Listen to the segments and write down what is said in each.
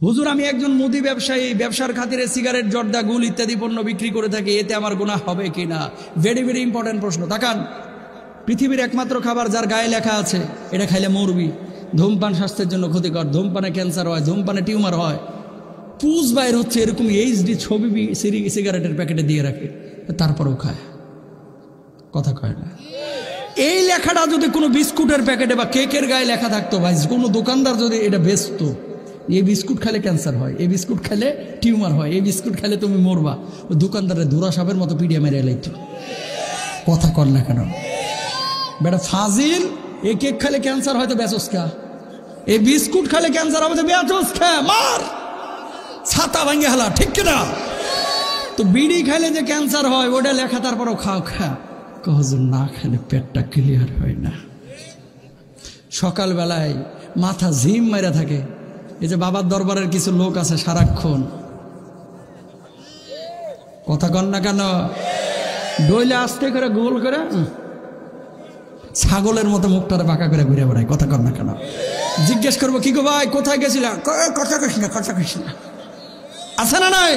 হুজুর, আমি একজন মুদি ব্যবসায়ী, ব্যবসার খাতিরে সিগারেট, জর্দা, গুল ইত্যাদি পণ্য বিক্রি করে থাকি, এতে আমার গুনাহ হবে কিনা? ভেরি ভেরি ইম্পর্টেন্ট প্রশ্ন। তাকান, পৃথিবীর একমাত্র খাবার যার গায়ে লেখা আছে এটা খাইলে মরবি, ধূমপান স্বাস্থ্যের জন্য ক্ষতিকর, ধূমপানে ক্যান্সার হয়, ধূমপানে টিউমার হয়, পুজ বাইর হচ্ছে, এরকম এইচডি ছবি সিগারেটের প্যাকেটে দিয়ে রাখে, তারপরেও খায়। কথা কয় না। এই লেখাটা যদি কোনো বিস্কুটের প্যাকেটে বা কেকের গায়ে লেখা থাকতো, ভাই কোনো দোকানদার যদি এটা বেচতো, এই বিস্কুট খেলে ক্যান্সার হয়, এই বিস্কুট খেলে টিউমার হয়, এই বিস্কুট খেলে তুমি মরবা, ওই দোকানদারের ধুরা সাপের মতো পিডিয়া মেরে এলাইতো। কথা কর না কেন বেটা ফাজিল? এই কেক খেলে ক্যান্সার হয়তো বেচস খা, এই বিস্কুট খেলে ক্যান্সার হবে তো বেচস খা, মার ছাতা ভাঙ্গে হালা, ঠিক কিনা? তো বিড়ি খাইলে যে ক্যান্সার হয় ওটা লেখা, তারপরও খাও খা। হুজুর, না খেলে পেটটা ক্লিয়ার হয় না। সকালবেলায় মাথা ঝিম মারা থাকে। এই যে বাবার দরবারের কিছু লোক আছে সারাক্ষণ, কথা কন না কেন, ডইলে আস্তে করে গোল করে ছাগলের মতো মুখটারে বাঁকা করে ঘুরে বেড়ায়। কথা কন না কেন? জিজ্ঞেস করবো, কি গো ভাই কোথায় গেছিলাম? কথা কইস না, কথা কইস না। আছে না নাই?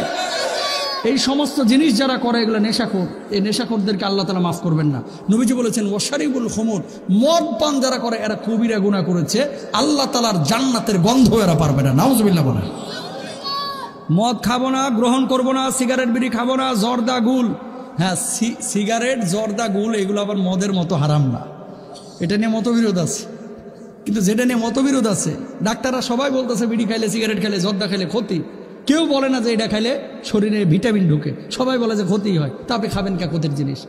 এই সমস্ত জিনিস যারা করে এগুলো নেশাখোর। এই নেশাখোরদেরকে আল্লাহ তাআলা মাফ করবেন না। নবীজি বলেছেন, ওয়াশারিবুল খুমুর, মদ পান যারা করে এরা কবিরা গুনাহ করেছে, আল্লাহ তাআলার জান্নাতের গন্ধ এরা পারবে না। নাউজুবিল্লাহ বলে। মদ খাবো না, গ্রহণ করবো না, সিগারেট বিড়ি খাবো না, জর্দা গুল। হ্যাঁ, সিগারেট জর্দা গুল এগুলো আবার মদের মতো হারাম না, এটা নিয়ে মতবিরোধ আছে। কিন্তু যেটা নিয়ে মতবিরোধ আছে, ডাক্তাররা সবাই বলতেছে বিড়ি খাইলে, সিগারেট খাইলে, জর্দা খাইলে ক্ষতি। কেউ বলে না যে এটা খাইলে শরীরে ভিটামিন ঢুকে, সবাই বলে যে ক্ষতি হয়। তা আপনি খাবেন কে ক্ষতির জিনিস?